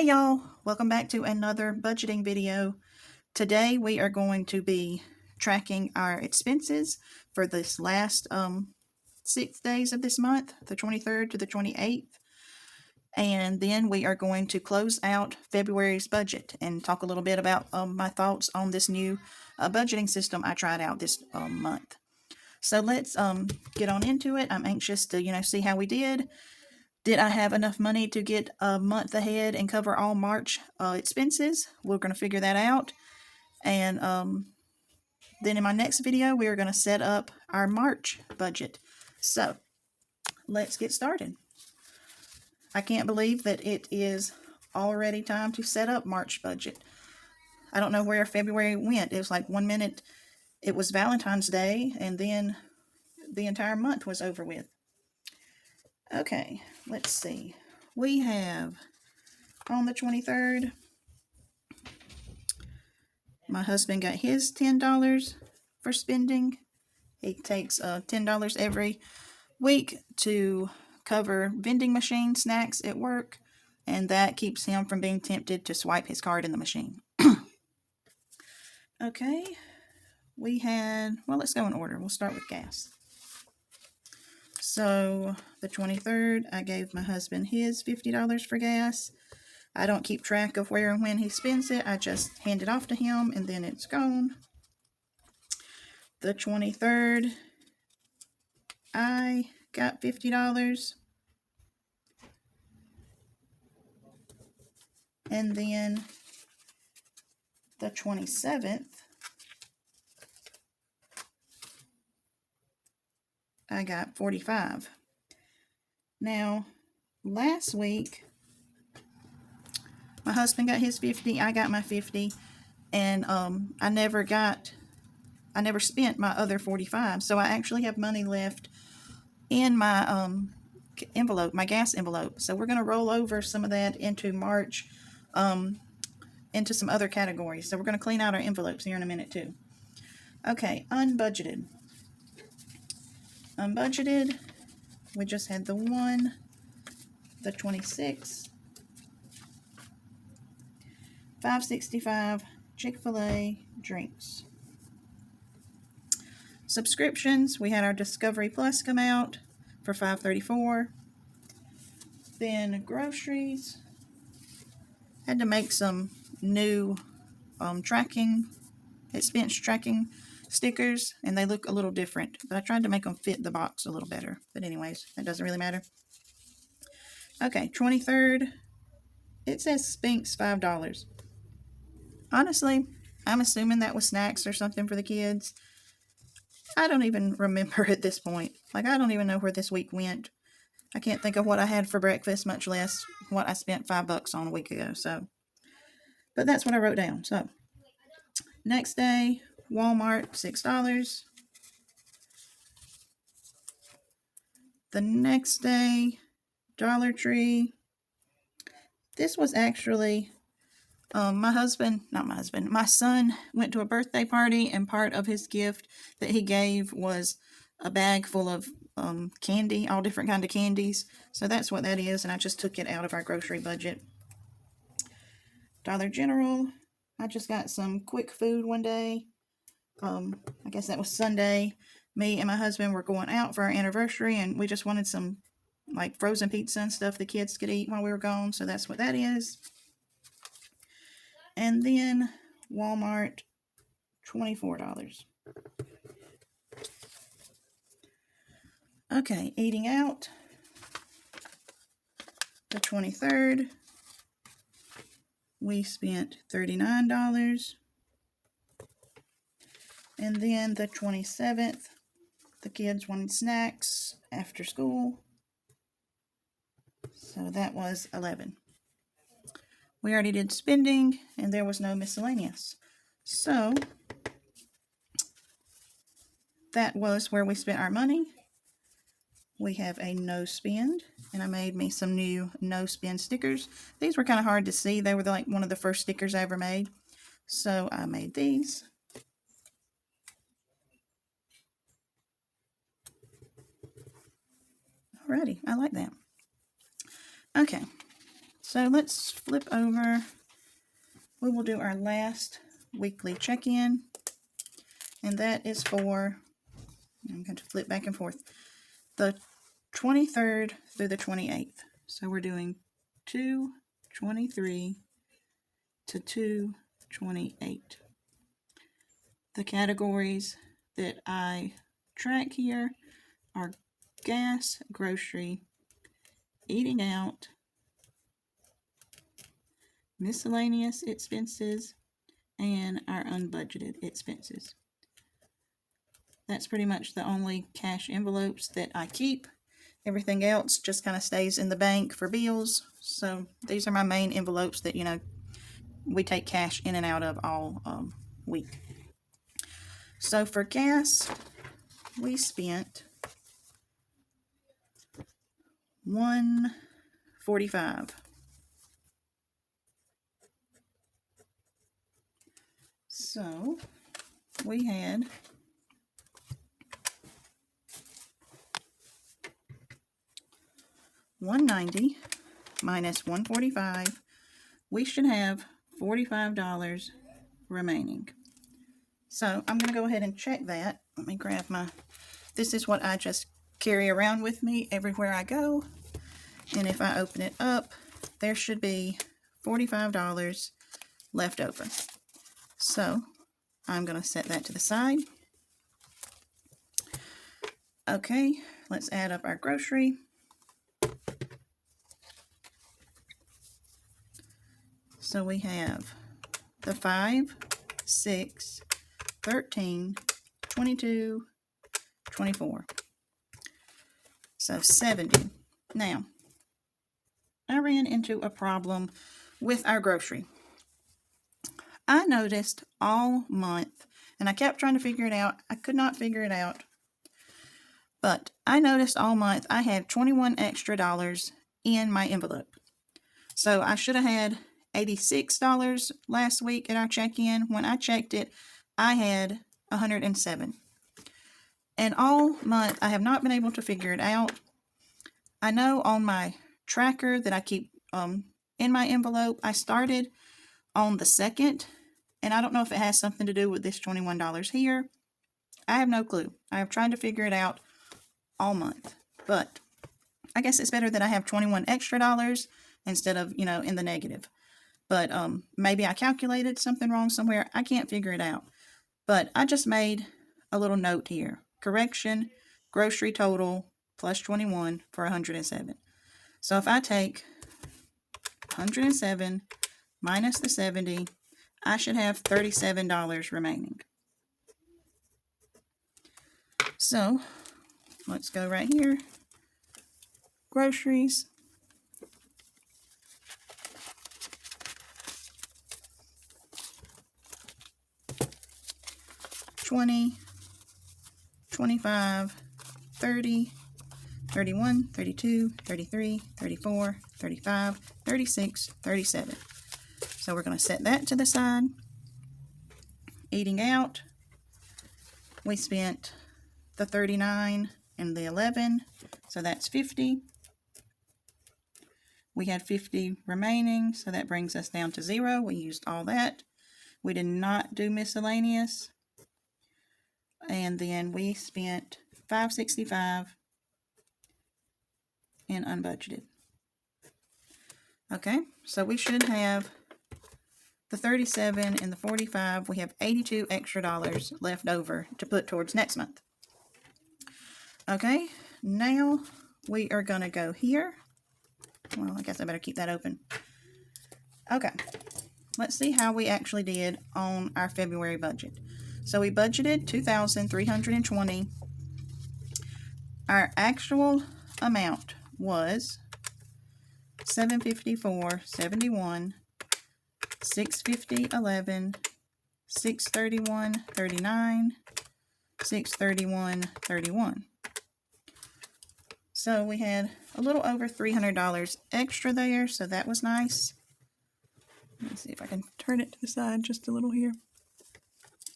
Hey y'all, welcome back to another budgeting video. Today we are going to be tracking our expenses for this last 6 days of this month, the 23rd to the 28th. And then we are going to close out February's budget and talk a little bit about my thoughts on this new budgeting system I tried out this month. So let's get on into it. I'm anxious to, see how we did. Did I have enough money to get a month ahead and cover all March expenses? We're going to figure that out. And then in my next video, we are going to set up our March budget. So let's get started. I can't believe that it is already time to set up March budget. I don't know where February went. It was like 1 minute it was Valentine's Day, and then the entire month was over with. Okay, let's see. We have on the 23rd, my husband got his $10 for spending. He takes $10 every week to cover vending machine snacks at work, and that keeps him from being tempted to swipe his card in the machine. Okay, we had, well, let's go in order. We'll start with gas. So the 23rd, I gave my husband his $50 for gas. I don't keep track of where and when he spends it. I just hand it off to him and then it's gone. The 23rd, I got $50. And then the 27th, I got $45. Now, last week, my husband got his $50, I got my $50, and I never spent my other $45, so I actually have money left in my envelope, my gas envelope. So we're going to roll over some of that into March, into some other categories. So we're going to clean out our envelopes here in a minute too. Okay, unbudgeted. Unbudgeted, we just had the 26, $5.65 Chick-fil-A drinks. Subscriptions, we had our Discovery Plus come out for $5.34. Then groceries, had to make some new expense tracking stickers, and they look a little different, but I tried to make them fit the box a little better. But anyways, that doesn't really matter. Okay, 23rd, it says Spinks $5. Honestly, I'm assuming that was snacks or something for the kids. I don't even remember at this point. Like, I don't even know where this week went. I can't think of what I had for breakfast, much less what I spent $5 on a week ago. So, but that's what I wrote down. So, next day, Walmart, $6. The next day, Dollar Tree. This was actually, my son went to a birthday party, and part of his gift that he gave was a bag full of candy, all different kind of candies. So that's what that is, and I just took it out of our grocery budget. Dollar General, I just got some quick food one day. I guess that was Sunday. Me and my husband were going out for our anniversary, and we just wanted some like frozen pizza and stuff the kids could eat while we were gone. So that's what that is. And then Walmart, $24. Okay, eating out, the 23rd, we spent $39. And then the 27th, the kids wanted snacks after school, so that was $11. We already did spending, and there was no miscellaneous. So that was where we spent our money. We have a no spend, and I made me some new no spend stickers. These were kind of hard to see. They were like one of the first stickers I ever made. So I made these. Alrighty, I like that. Okay, So let's flip over. We will do our last weekly check-in, and that is for, I'm going to flip back and forth, the 23rd through the 28th. So we're doing 2/23 to 2/28. The categories that I track here are gas, grocery, eating out, miscellaneous expenses, and our unbudgeted expenses. That's pretty much the only cash envelopes that I keep. Everything else just kind of stays in the bank for bills. So these are my main envelopes that, we take cash in and out of all week. So for gas, we spent $1.45. So we had $1.90 minus $1.45. We should have $45 remaining. So I'm going to go ahead and check that. Let me grab this is what I just carry around with me everywhere I go. And if I open it up, there should be $45 left over. So I'm going to set that to the side. Okay, let's add up our grocery. So we have the 5, 6, 13, 22, 24. So 70. Now, I ran into a problem with our grocery. I noticed all month, and I kept trying to figure it out. I could not figure it out. But I noticed all month I had $21 extra in my envelope. So I should have had $86 last week at our check-in. When I checked it, I had $107. And all month I have not been able to figure it out. I know on my tracker that I keep in my envelope, I started on the 2nd, and I don't know if it has something to do with this $21 here. I have no clue. I have tried to figure it out all month, but I guess it's better that I have $21 extra instead of, in the negative. But maybe I calculated something wrong somewhere. I can't figure it out. But I just made a little note here. Correction, grocery total plus 21 for 107. So if I take 107 minus the 70, I should have $37 remaining. So let's go right here. Groceries. $20, $25, $30, $31, $32, $33, $34, $35, $36, $37. So we're going to set that to the side. Eating out, we spent the $39 and the $11, so that's $50. We had $50 remaining, so that brings us down to 0. We used all that. We did not do miscellaneous. And then we spent $5.65 in unbudgeted. Okay, so we should have the 37 and the 45. We have $82 extra left over to put towards next month. Okay, now we are going to go here. Well, I guess I better keep that open. Okay, let's see how we actually did on our February budget. So we budgeted $2,320. Our actual amount was $754.71, $650.11, $631.39, $631.31. So we had a little over $300 extra there, so that was nice. Let me see if I can turn it to the side just a little here.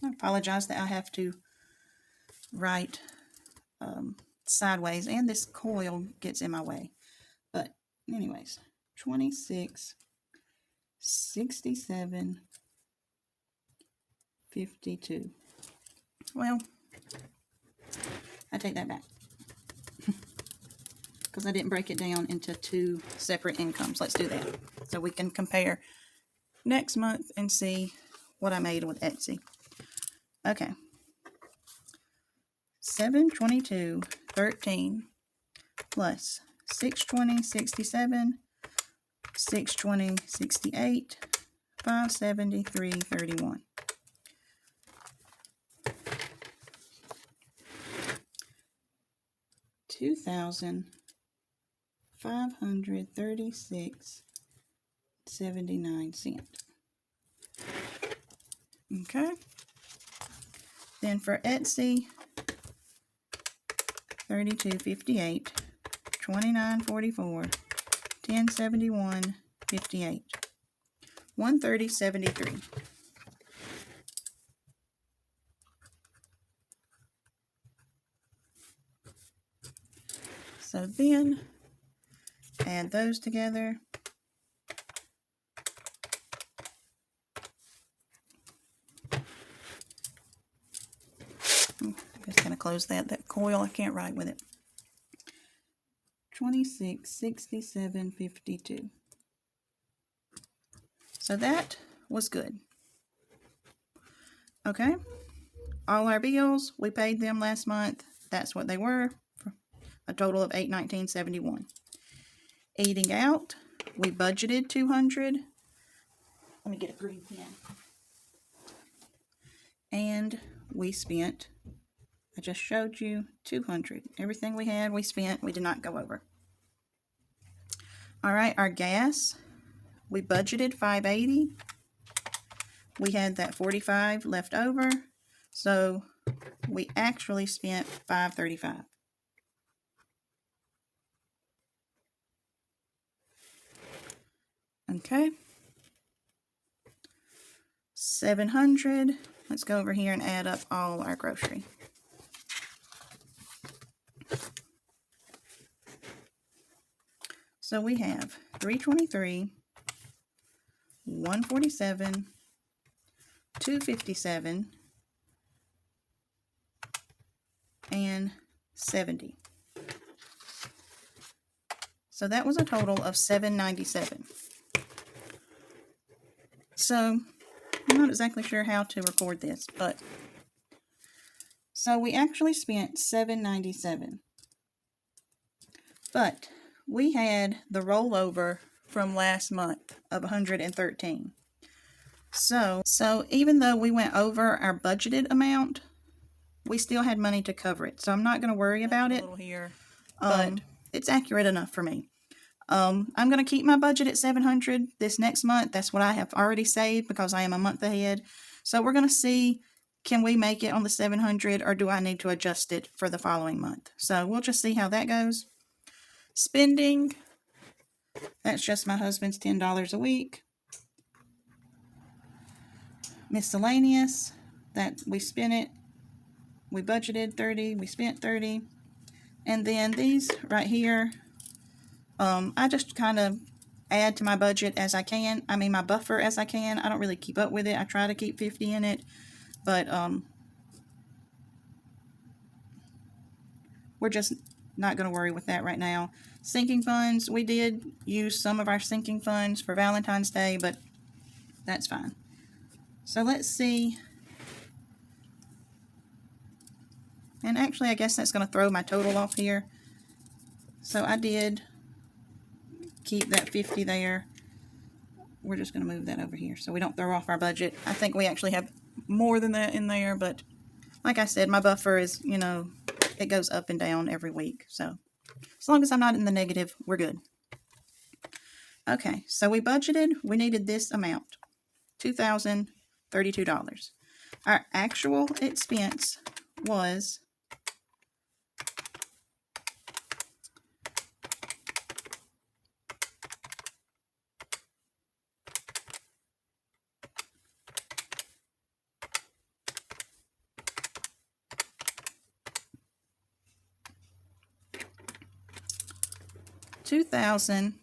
I apologize that I have to write sideways, and this coil gets in my way. But anyways, $26.67.52. Well, I take that back because I didn't break it down into two separate incomes. Let's do that so we can compare next month and see what I made with Etsy. Okay. $722.13 plus $620.67, $620.68, $573.31. $2,536.79. Okay. Then for Etsy, $32.58, $29.44, $10.71.58, $130.73. So then add those together. I'm just going to close that coil. I can't write with it. 2667.52. So that was good. Okay. All our bills, we paid them last month. That's what they were. A total of $819.71. Eating out, we budgeted $200. Let me get a green pen. And we spent, I just showed you, $200. Everything we had, we spent. We did not go over. All right, our gas, we budgeted $5.80. We had that $45 left over, so we actually spent $5.35. Okay. $700. Let's go over here and add up all our grocery. So we have $323, $147, $257, and $70. So that was a total of $797. So I'm not exactly sure how to record this, but so we actually spent $797. But we had the rollover from last month of $113. So even though we went over our budgeted amount, we still had money to cover it. So I'm not going to worry about it. Here, but it's accurate enough for me. I'm going to keep my budget at $700 this next month. That's what I have already saved because I am a month ahead. So we're going to see, can we make it on the $700 or do I need to adjust it for the following month? So we'll just see how that goes. Spending, that's just my husband's $10 a week. Miscellaneous, that we spent it. We budgeted $30, we spent $30. And then these right here, I just kind of add to my budget as I can. I mean, my buffer as I can. I don't really keep up with it. I try to keep 50 in it, but we're just not going to worry with that right now. Sinking funds, we did use some of our sinking funds for Valentine's Day, but that's fine. So let's see. And actually, I guess that's going to throw my total off here. So I did keep that 50 there. We're just going to move that over here so we don't throw off our budget. I think we actually have more than that in there, but like I said, my buffer is, you know, it goes up and down every week. So as long as I'm not in the negative, we're good. Okay, so we budgeted, we needed this amount, $2,032. Our actual expense was $2,000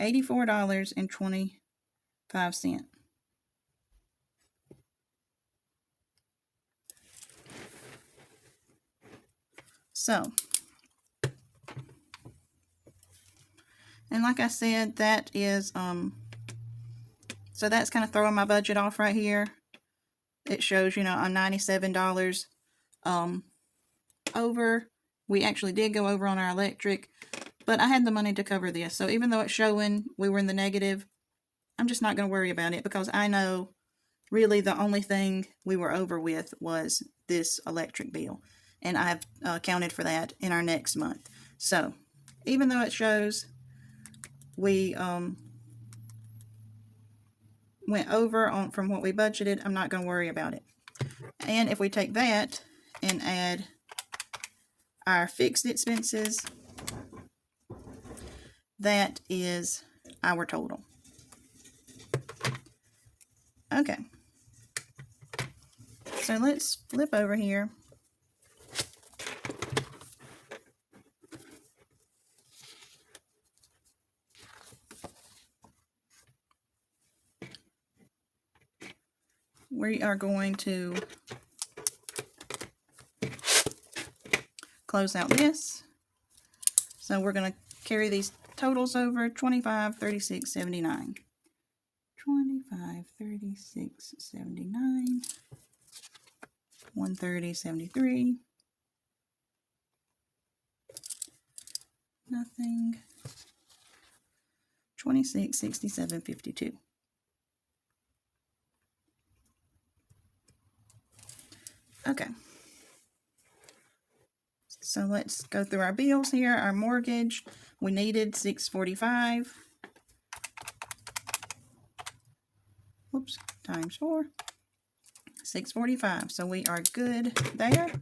$84.25. So, and like I said, that is, so that's kind of throwing my budget off right here. It shows, you know, I'm $97 over. We actually did go over on our electric, but I had the money to cover this. So even though it's showing we were in the negative, I'm just not going to worry about it because I know really the only thing we were over with was this electric bill. And I've accounted for that in our next month. So even though it shows we went over on from what we budgeted, I'm not going to worry about it. And if we take that and add our fixed expenses, that is our total. Okay. So let's flip over here. We are going to close out this. So we're going to carry these totals over. 25, 36, 79. 25, 36, 79. 130, 73. Nothing. 26, 67, 52. Okay. So let's go through our bills here. Our mortgage, we needed $645. Whoops, times 4. $645. So we are good there.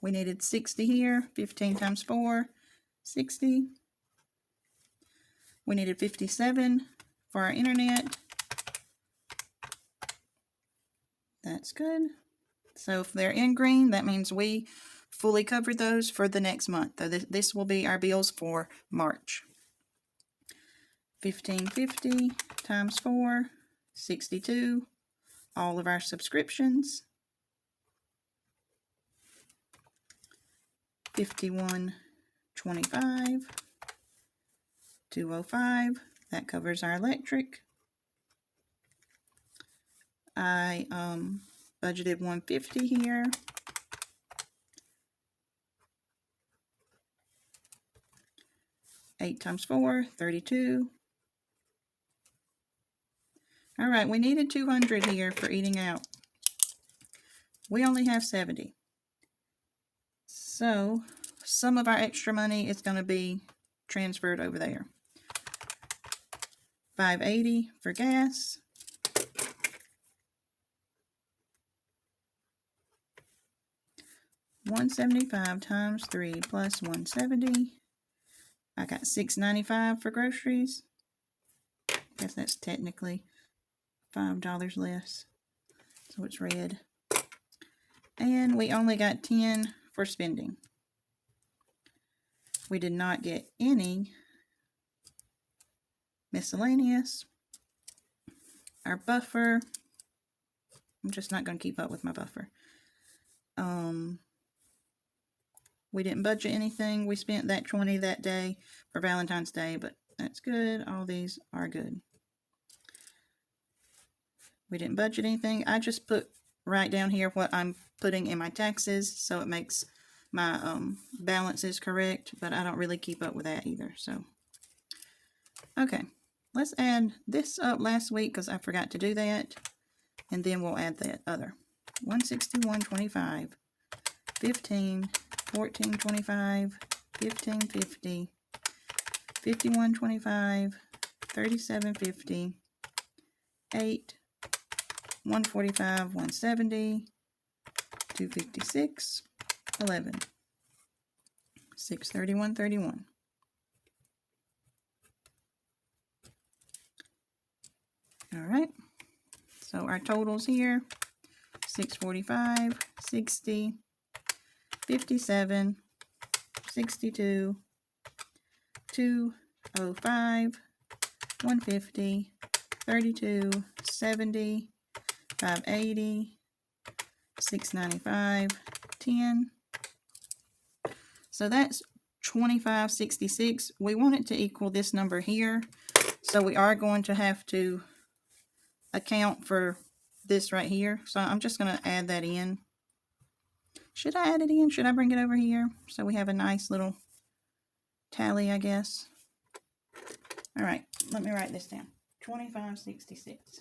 We needed 60 here. 15 times 4, 60. We needed 57 for our internet. That's good. So if they're in green, that means we fully covered those for the next month. So this will be our bills for March. 1550 times 4, 62. All of our subscriptions. 5125. 205. That covers our electric. I budgeted 150 here. Eight times 4, 32. All right, we needed 200 here for eating out. We only have 70. So some of our extra money is going to be transferred over there. 580 for gas. $175 times 3 plus 170. I got $6.95 for groceries. I guess that's technically $5 less. So it's red. And we only got 10 for spending. We did not get any miscellaneous. Our buffer. I'm just not going to keep up with my buffer. We didn't budget anything. We spent that 20 that day for Valentine's Day, but that's good. All these are good. We didn't budget anything. I just put right down here what I'm putting in my taxes, so it makes my balances correct, but I don't really keep up with that either. So, okay, let's add this up last week because I forgot to do that, and then we'll add that other. 161.25, 15, 14.25, 15.50, 51.25, 37.50, 8, 145, 170, 256, 11, 631.31. All right. So our totals here: 645, 60, 57, 62, 205, 150, 32, 70, 580, 695, 10. So that's 2566. We want it to equal this number here. So we are going to have to account for this right here. So I'm just going to add that in. Should I add it in? Should I bring it over here? So we have a nice little tally, I guess. All right, let me write this down. 2566.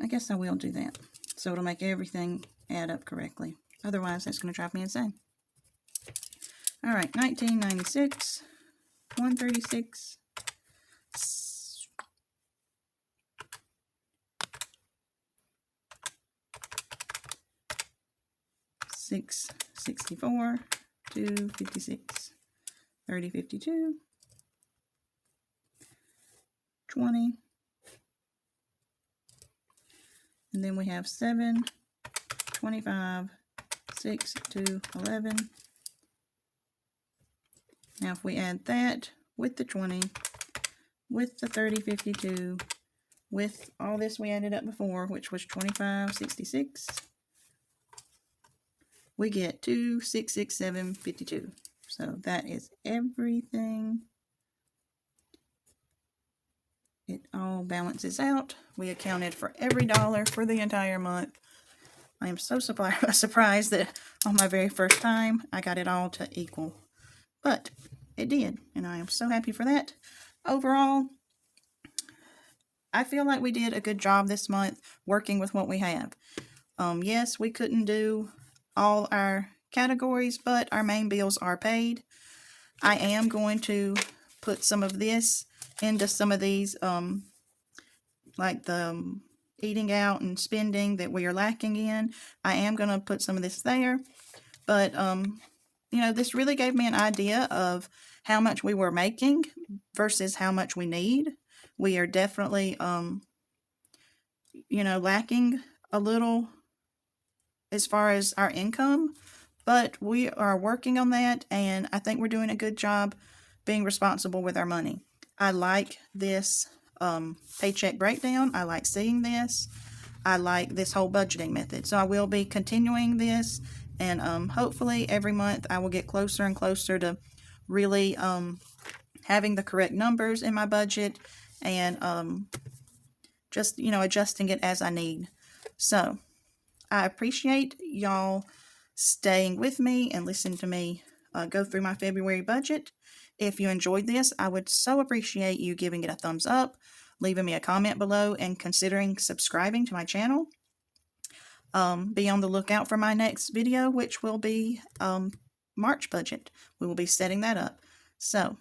I guess I will do that. So it'll make everything add up correctly. Otherwise, that's going to drive me insane. All right, 1996, 136, 664, 256, 3052, 20, and then we have 7, 25, 6, 2, 11. Now if we add that with the 20, with the 3052, with all this we added up before, which was 2566, we get 266752. So that is everything. It all balances out. We accounted for every dollar for the entire month. I am so surprised that on my very first time I got it all to equal. But it did, and I am so happy for that. Overall, I feel like we did a good job this month working with what we have. Yes, we couldn't do all our categories, but our main bills are paid. I am going to put some of this into some of these, like the eating out and spending that we are lacking in. I am going to put some of this there, but you know, this really gave me an idea of how much we were making versus how much we need. We are definitely, you know, lacking a little as far as our income, but we are working on that, and I think we're doing a good job being responsible with our money. I like this paycheck breakdown. I like seeing this. I like this whole budgeting method. So I will be continuing this, and hopefully every month I will get closer and closer to really having the correct numbers in my budget, and just, you know, adjusting it as I need. So I appreciate y'all staying with me and listening to me go through my February budget. If you enjoyed this, I would so appreciate you giving it a thumbs up, leaving me a comment below, and considering subscribing to my channel. Be on the lookout for my next video, which will be March budget. We will be setting that up. So,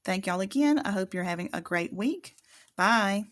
thank y'all again. I hope you're having a great week. Bye.